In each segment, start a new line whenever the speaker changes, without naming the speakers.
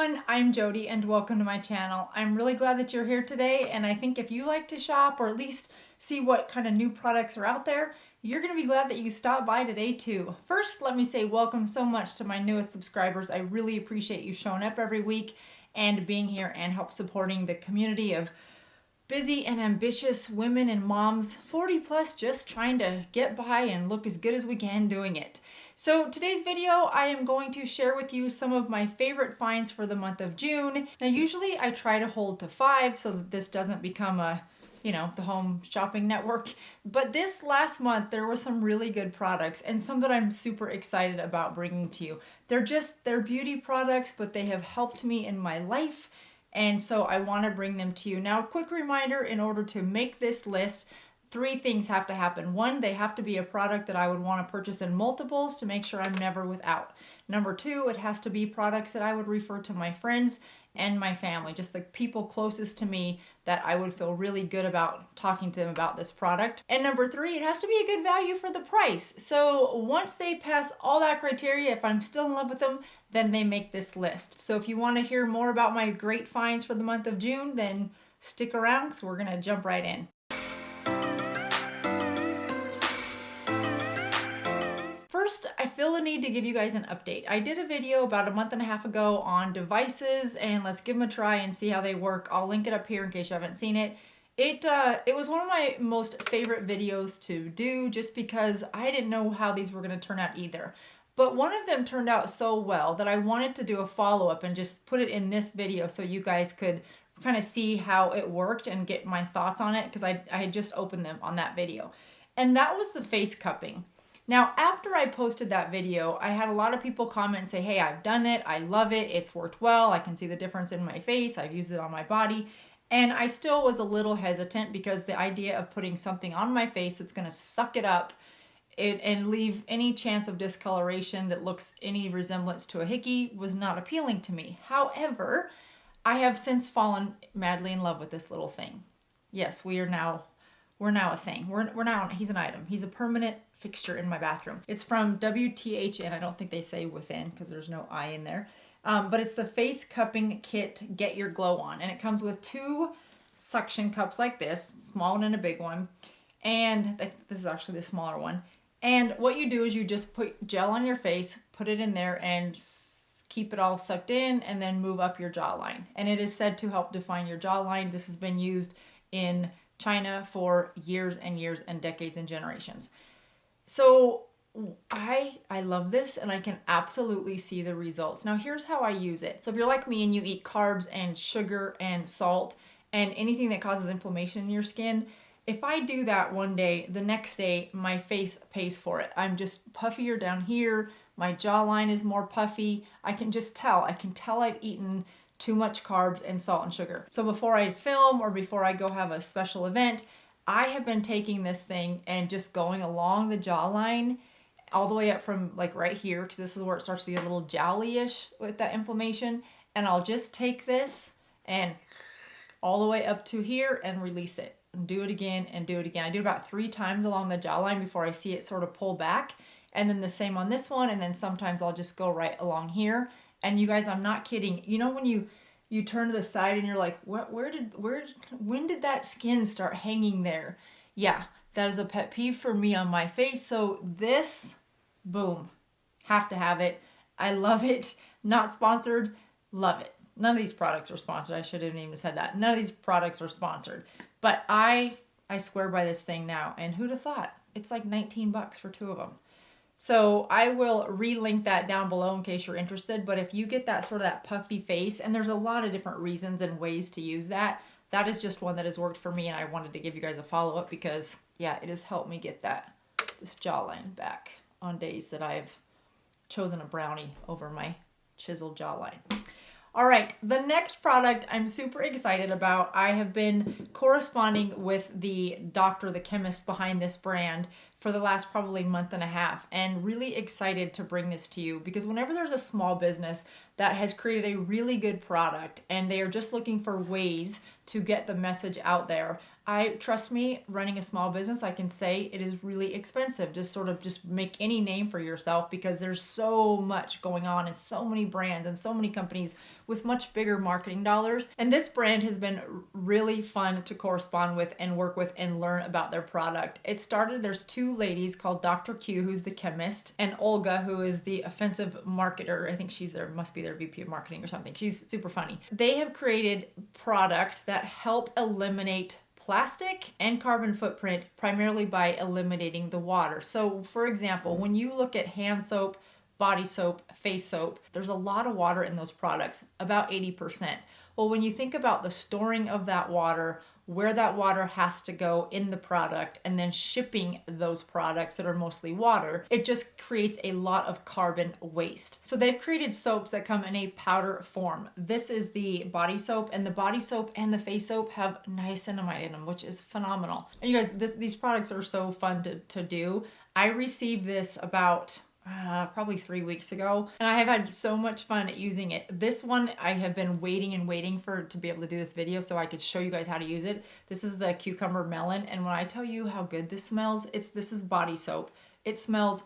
everyone, I'm Jodi and welcome to my channel. I'm really glad that you're here today, and I think if you like to shop or at least see what kind of new products are out there, you're going to be glad that you stopped by today too. First, let me say welcome so much to my newest subscribers. I really appreciate you showing up every week and being here and help supporting the community of busy and ambitious women and moms 40 plus just trying to get by and look as good as we can doing it. So today's video, I am going to share with you some of my favorite finds for the month of June. Now usually I try to hold to 5 so that this doesn't become the home shopping network. But this last month there were some really good products and some that I'm super excited about bringing to you. They're beauty products, but they have helped me in my life. And so I want to bring them to you. Now, quick reminder, in order to make this list, 3 things have to happen. 1, they have to be a product that I would want to purchase in multiples to make sure I'm never without. Number 2, it has to be products that I would refer to my friends and my family, just the people closest to me that I would feel really good about talking to them about this product. And number 3, it has to be a good value for the price. So once they pass all that criteria, if I'm still in love with them, then they make this list. So if you want to hear more about my great finds for the month of June, then stick around because we're going to jump right in. First, I feel the need to give you guys an update. I did a video about a month and a half ago on devices, and let's give them a try and see how they work. I'll link it up here in case you haven't seen it. It was one of my most favorite videos to do just because I didn't know how these were going to turn out either. But one of them turned out so well that I wanted to do a follow-up and just put it in this video so you guys could kind of see how it worked and get my thoughts on it, because I had just opened them on that video. And that was the face cupping. Now, after I posted that video, I had a lot of people comment and say, hey, I've done it, I love it, it's worked well, I can see the difference in my face, I've used it on my body. And I still was a little hesitant because the idea of putting something on my face that's gonna suck it up and leave any chance of discoloration that looks any resemblance to a hickey was not appealing to me. However, I have since fallen madly in love with this little thing. Yes, we're now a thing. He's an item. He's a permanent fixture in my bathroom. It's from WTHN. I don't think they say within because there's no I in there. But it's the face cupping kit, Get Your Glow On. And it comes with 2 suction cups like this, small one and a big one. And this is actually the smaller one. And what you do is you just put gel on your face, put it in there and keep it all sucked in and then move up your jawline. And it is said to help define your jawline. This has been used in China for years and years and decades and generations. So I love this and I can absolutely see the results. Now here's how I use it. So if you're like me and you eat carbs and sugar and salt and anything that causes inflammation in your skin, if I do that one day, the next day my face pays for it. I'm just puffier down here. My jawline is more puffy. I can tell I've eaten too much carbs and salt and sugar. So before I film or before I go have a special event, I have been taking this thing and just going along the jawline all the way up from like right here, because this is where it starts to get a little jowly-ish with that inflammation. And I'll just take this and all the way up to here and release it. And do it again and do it again. I do it about 3 times along the jawline before I see it sort of pull back. And then the same on this one. And then sometimes I'll just go right along here. And you guys, I'm not kidding. You know when you turn to the side and you're like, when did that skin start hanging there? Yeah, that is a pet peeve for me on my face. So this, boom, have to have it. I love it. Not sponsored, love it. None of these products are sponsored. I should have even said that. None of these products are sponsored. But I swear by this thing now. And who'd have thought? It's like 19 bucks for 2 of them. So I will relink that down below in case you're interested. But if you get that sort of that puffy face, and there's a lot of different reasons and ways to use that, that is just one that has worked for me. And I wanted to give you guys a follow-up because, yeah, it has helped me get this jawline back on days that I've chosen a brownie over my chiseled jawline. All right, the next product I'm super excited about. I have been corresponding with the doctor, the chemist behind this brand for the last probably month and a half, and really excited to bring this to you because whenever there's a small business that has created a really good product and they are just looking for ways to get the message out there, Trust me, running a small business, I can say it is really expensive to sort of just make any name for yourself, because there's so much going on and so many brands and so many companies with much bigger marketing dollars. And this brand has been really fun to correspond with and work with and learn about their product. It started, there's two ladies called Dr. Q, who's the chemist, and Olga, who is the offensive marketer. I think she's their, must be their VP of marketing or something. She's super funny. They have created products that help eliminate plastic and carbon footprint, primarily by eliminating the water. So for example, when you look at hand soap, body soap, face soap, there's a lot of water in those products, about 80%. Well, when you think about the storing of that water, where that water has to go in the product, and then shipping those products that are mostly water, it just creates a lot of carbon waste. So they've created soaps that come in a powder form. This is the body soap, and the body soap and the face soap have niacinamide in them, which is phenomenal. And you guys, these products are so fun to do. I received this about probably 3 weeks ago, and I have had so much fun using it. This one I have been waiting for to be able to do this video so I could show you guys how to use it. This is the cucumber melon, and when I tell you how good this smells, this is body soap. It smells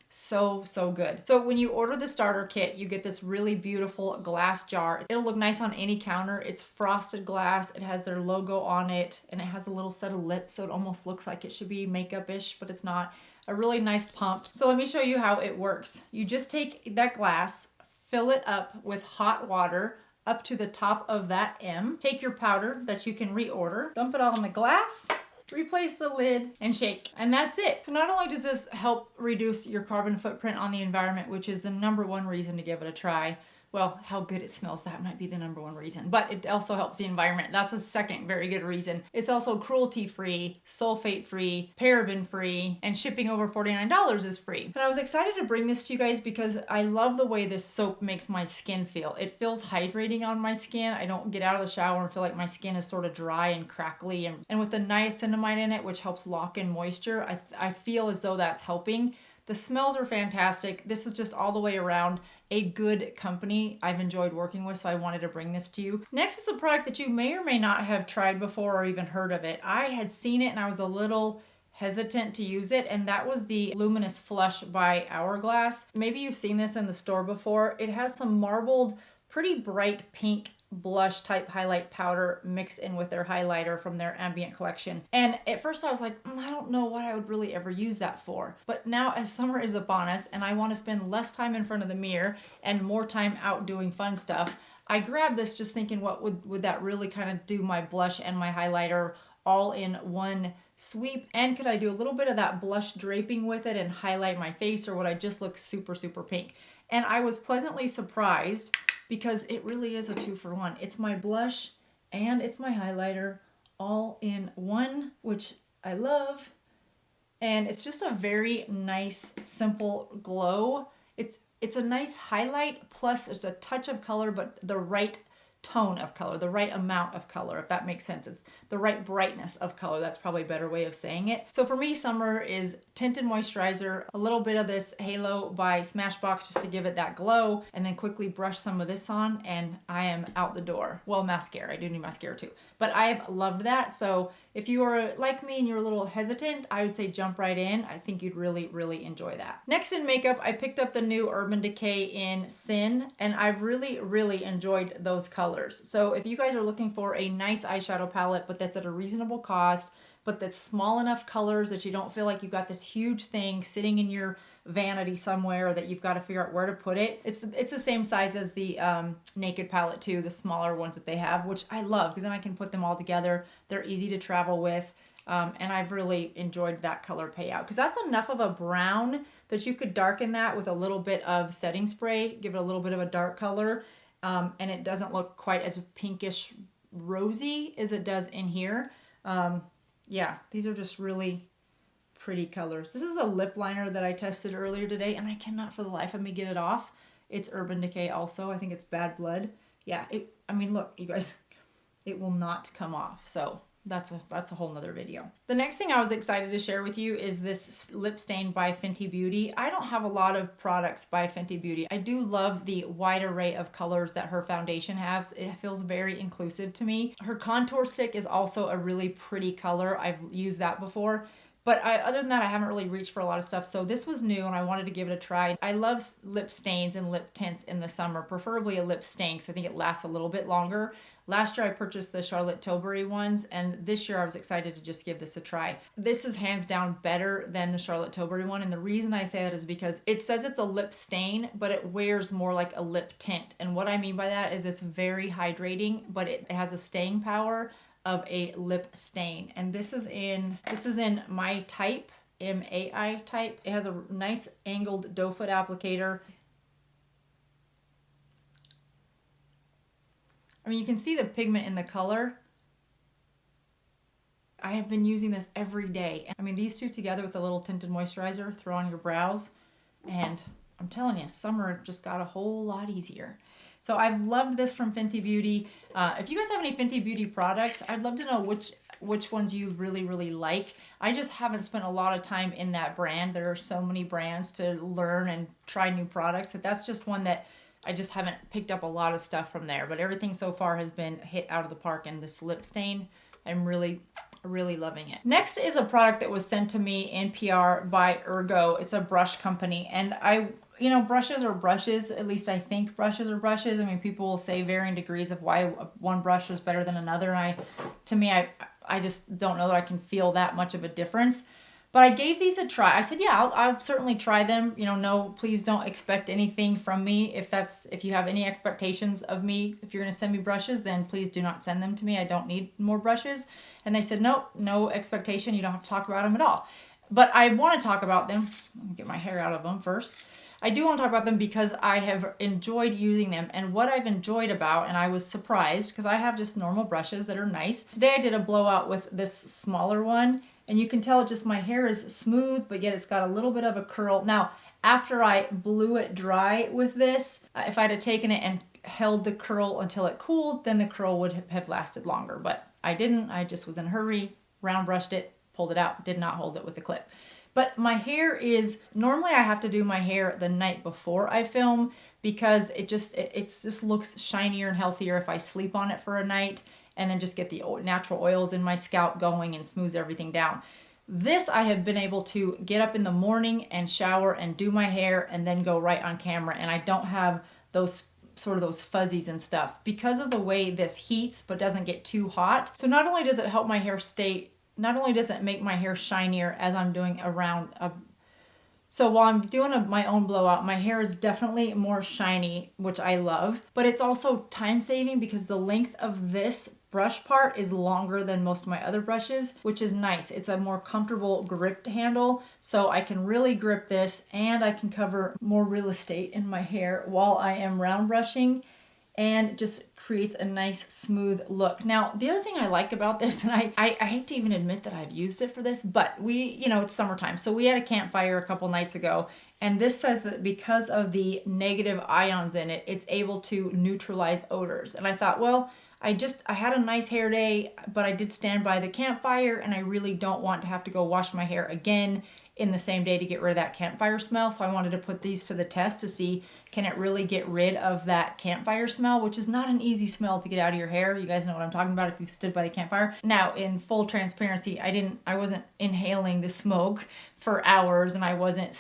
so good. So when you order the starter kit, you get this really beautiful glass jar. It'll look nice on any counter. It's frosted glass. It has their logo on it, and it has a little set of lips, so it almost looks like it should be makeup-ish, but it's not. A really nice pump. So let me show you how it works. You just take that glass, fill it up with hot water up to the top of that M. Take your powder that you can reorder, dump it all in the glass, replace the lid, and shake. And that's it. So not only does this help reduce your carbon footprint on the environment, which is the #1 reason to give it a try. Well, how good it smells, that might be the #1 reason, but it also helps the environment. That's a second very good reason. It's also cruelty-free, sulfate-free, paraben-free, and shipping over $49 is free. And I was excited to bring this to you guys because I love the way this soap makes my skin feel. It feels hydrating on my skin. I don't get out of the shower and feel like my skin is sort of dry and crackly. And with the niacinamide in it, which helps lock in moisture, I feel as though that's helping. The smells are fantastic. This is just all the way around a good company I've enjoyed working with, so I wanted to bring this to you. Next is a product that you may or may not have tried before or even heard of it. I had seen it and I was a little hesitant to use it, and that was the Luminous Flush by Hourglass. Maybe you've seen this in the store before. It has some marbled, pretty bright pink blush type highlight powder mixed in with their highlighter from their ambient collection. And at first I was like, I don't know what I would really ever use that for. But now as summer is upon us and I want to spend less time in front of the mirror and more time out doing fun stuff, I grabbed this just thinking, what would that really kind of do my blush and my highlighter all in one sweep? And could I do a little bit of that blush draping with it and highlight my face, or would I just look super pink? And I was pleasantly surprised, because it really is a 2-for-1. It's my blush and it's my highlighter all in one, which I love. And it's just a very nice, simple glow. It's a nice highlight, plus there's a touch of color, but the right tone of color, the right amount of color, if that makes sense. It's the right brightness of color. That's probably a better way of saying it. So for me, summer is tinted moisturizer, a little bit of this Halo by Smashbox just to give it that glow, and then quickly brush some of this on, and I am out the door. Well, mascara. I do need mascara too. But I've loved that. So if you are like me and you're a little hesitant, I would say jump right in. I think you'd really enjoy that. Next in makeup, I picked up the new Urban Decay in Sin, and I've really enjoyed those colors. So if you guys are looking for a nice eyeshadow palette, but that's at a reasonable cost, but that's small enough colors that you don't feel like you've got this huge thing sitting in your vanity somewhere that you've got to figure out where to put it. It's the same size as the Naked palette too, the smaller ones that they have, which I love because then I can put them all together. They're easy to travel with. And I've really enjoyed that color payout because that's enough of a brown that you could darken that with a little bit of setting spray, give it a little bit of a dark color. And it doesn't look quite as pinkish rosy as it does in here. Yeah, these are just really pretty colors. This is a lip liner that I tested earlier today, and I cannot for the life of me get it off. It's Urban Decay also. I think it's Bad Blood. Yeah, I mean, look, you guys, it will not come off. So that's a whole nother video. The next thing I was excited to share with you is this lip stain by Fenty Beauty. I don't have a lot of products by Fenty Beauty. I do love the wide array of colors that her foundation has. It feels very inclusive to me. Her contour stick is also a really pretty color. I've used that before. But other than that, I haven't really reached for a lot of stuff. So this was new and I wanted to give it a try. I love lip stains and lip tints in the summer, preferably a lip stain because I think it lasts a little bit longer. Last year I purchased the Charlotte Tilbury ones, and this year I was excited to just give this a try. This is hands down better than the Charlotte Tilbury one, and the reason I say that is because it says it's a lip stain, but it wears more like a lip tint. And what I mean by that is it's very hydrating, but it has a staying power of a lip stain. And this is in my type, MAI type. It has a nice angled doe foot applicator. I mean, you can see the pigment in the color. I have been using this every day. I mean, these two together with a little tinted moisturizer, throw on your brows, and I'm telling you, summer just got a whole lot easier. So I've loved this from Fenty Beauty. If you guys have any Fenty Beauty products, I'd love to know which ones you really, really like. I just haven't spent a lot of time in that brand. There are so many brands to learn and try new products. That's just one that I just haven't picked up a lot of stuff from there. But everything so far has been hit out of the park, and this lip stain, I'm really loving it. Next is a product that was sent to me in PR by Ergo. It's a brush company, and you know, brushes are brushes. At least I think brushes are brushes. I mean, people will say varying degrees of why one brush is better than another. And to me, I just don't know that I can feel that much of a difference. But I gave these a try. I said, yeah, I'll certainly try them. You know, no, please don't expect anything from me. If you have any expectations of me, if you're going to send me brushes, then please do not send them to me. I don't need more brushes. And they said, nope, no expectation. You don't have to talk about them at all. But I want to talk about them. Let me get my hair out of them first. I do want to talk about them because I have enjoyed using them, and what I've enjoyed about, and I was surprised because I have just normal brushes that are nice. Today I did a blowout with this smaller one, and you can tell just my hair is smooth, but yet it's got a little bit of a curl. Now, after I blew it dry with this, if I'd have taken it and held the curl until it cooled, then the curl would have lasted longer, but I didn't. I just was in a hurry, round brushed it, pulled it out, did not hold it with the clip. But my hair is, normally I have to do my hair the night before I film because it just looks shinier and healthier if I sleep on it for a night and then just get the natural oils in my scalp going and smooths everything down. This I have been able to get up in the morning and shower and do my hair and then go right on camera, and I don't have those fuzzies and stuff because of the way this heats but doesn't get too hot. So not only does it help my hair not only does it make my hair shinier as I'm doing so while I'm doing my own blowout, my hair is definitely more shiny, which I love, but it's also time saving because the length of this brush part is longer than most of my other brushes, which is nice. It's a more comfortable gripped handle, so I can really grip this and I can cover more real estate in my hair while I am round brushing, and just creates a nice smooth look. Now, the other thing I like about this, and I hate to even admit that I've used it for this, but it's summertime. So we had a campfire a couple nights ago, and this says that because of the negative ions in it, it's able to neutralize odors. And I thought, well, I had a nice hair day, but I did stand by the campfire, and I really don't want to have to go wash my hair again in the same day to get rid of that campfire smell. So I wanted to put these to the test to see, can it really get rid of that campfire smell, which is not an easy smell to get out of your hair. You guys know what I'm talking about if you've stood by the campfire. Now, in full transparency, I wasn't inhaling the smoke for hours, and I wasn't,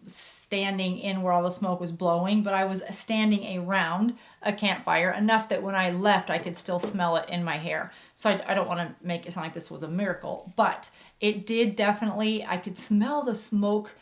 standing in where all the smoke was blowing, but I was standing around a campfire enough that when I left, I could still smell it in my hair. So I don't want to make it sound like this was a miracle, but it did definitely, I could smell the smoke,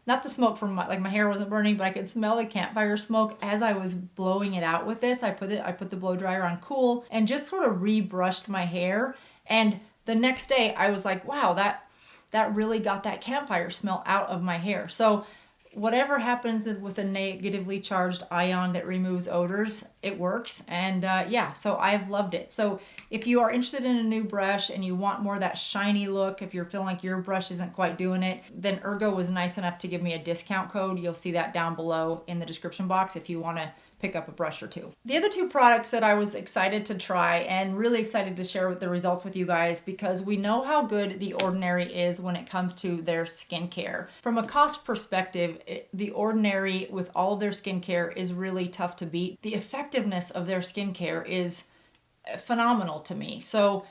not the smoke from my hair wasn't burning, but I could smell the campfire smoke as I was blowing it out with this. I put the blow dryer on cool and just sort of rebrushed my hair. And the next day I was like, wow, that really got that campfire smell out of my hair. So whatever happens with a negatively charged ion that removes odors, it works. And so I've loved it. So if you are interested in a new brush and you want more of that shiny look, if you're feeling like your brush isn't quite doing it, then Ergo was nice enough to give me a discount code. You'll see that down below in the description box if you want to pick up a brush or two. The other two products that I was excited to try and really excited to share the results with you guys, because we know how good The Ordinary is when it comes to their skincare. From a cost perspective, The Ordinary with all of their skincare is really tough to beat. The effectiveness of their skincare is phenomenal to me. So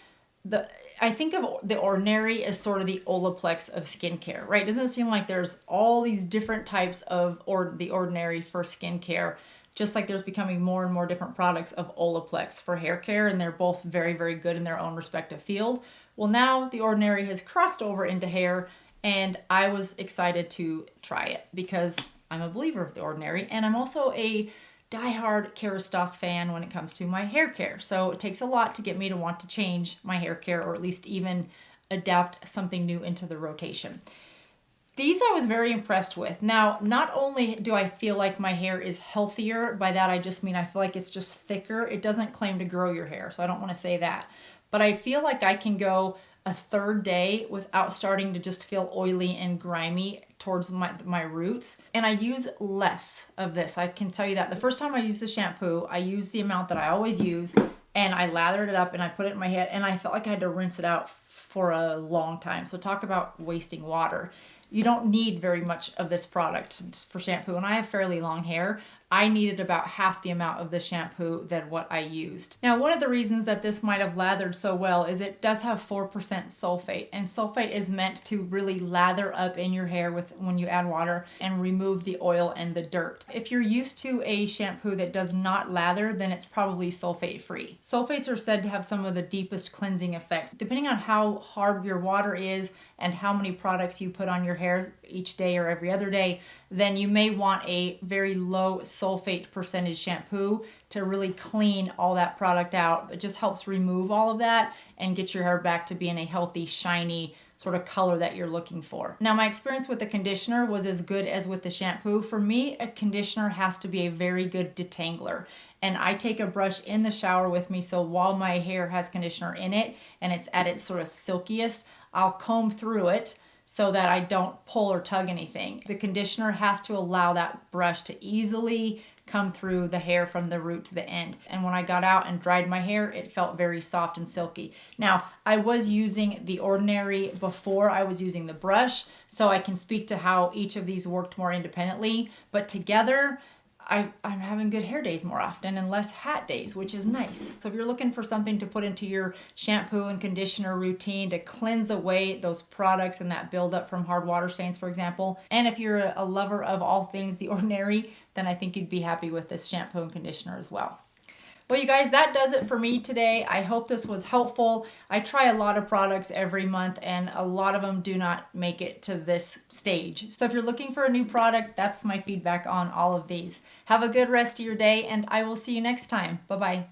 I think of The Ordinary as sort of the Olaplex of skincare, right? Doesn't it seem like there's all these different types of The Ordinary for skincare, just like there's becoming more and more different products of Olaplex for hair care, and they're both very, very good in their own respective field. Well, now The Ordinary has crossed over into hair, and I was excited to try it because I'm a believer of The Ordinary, and I'm also a diehard Kerastase fan when it comes to my hair care. So it takes a lot to get me to want to change my hair care, or at least even adapt something new into the rotation. These I was very impressed with. Now, not only do I feel like my hair is healthier, by that I just mean I feel like it's just thicker. It doesn't claim to grow your hair, so I don't want to say that. But I feel like I can go a third day without starting to just feel oily and grimy towards my roots. And I use less of this. I can tell you that. The first time I used the shampoo, I used the amount that I always use, and I lathered it up and I put it in my head, and I felt like I had to rinse it out for a long time. So talk about wasting water. You don't need very much of this product for shampoo. And I have fairly long hair. I needed about half the amount of the shampoo than what I used. Now, one of the reasons that this might have lathered so well is it does have 4% sulfate, and sulfate is meant to really lather up in your hair when you add water and remove the oil and the dirt. If you're used to a shampoo that does not lather, then it's probably sulfate free. Sulfates are said to have some of the deepest cleansing effects. Depending on how hard your water is and how many products you put on your hair each day or every other day, then you may want a very low sulfate percentage shampoo to really clean all that product out. It just helps remove all of that and get your hair back to being a healthy, shiny sort of color that you're looking for. Now, my experience with the conditioner was as good as with the shampoo. For me, a conditioner has to be a very good detangler. And I take a brush in the shower with me, so while my hair has conditioner in it and it's at its sort of silkiest, I'll comb through it so that I don't pull or tug anything. The conditioner has to allow that brush to easily come through the hair from the root to the end. And when I got out and dried my hair, it felt very soft and silky. Now, I was using The Ordinary before I was using the brush, so I can speak to how each of these worked more independently, but together, I'm having good hair days more often and less hat days, which is nice. So if you're looking for something to put into your shampoo and conditioner routine to cleanse away those products and that buildup from hard water stains, for example, and if you're a lover of all things The Ordinary, then I think you'd be happy with this shampoo and conditioner as well. Well, you guys, that does it for me today. I hope this was helpful. I try a lot of products every month, and a lot of them do not make it to this stage. So if you're looking for a new product, that's my feedback on all of these. Have a good rest of your day, and I will see you next time. Bye-bye.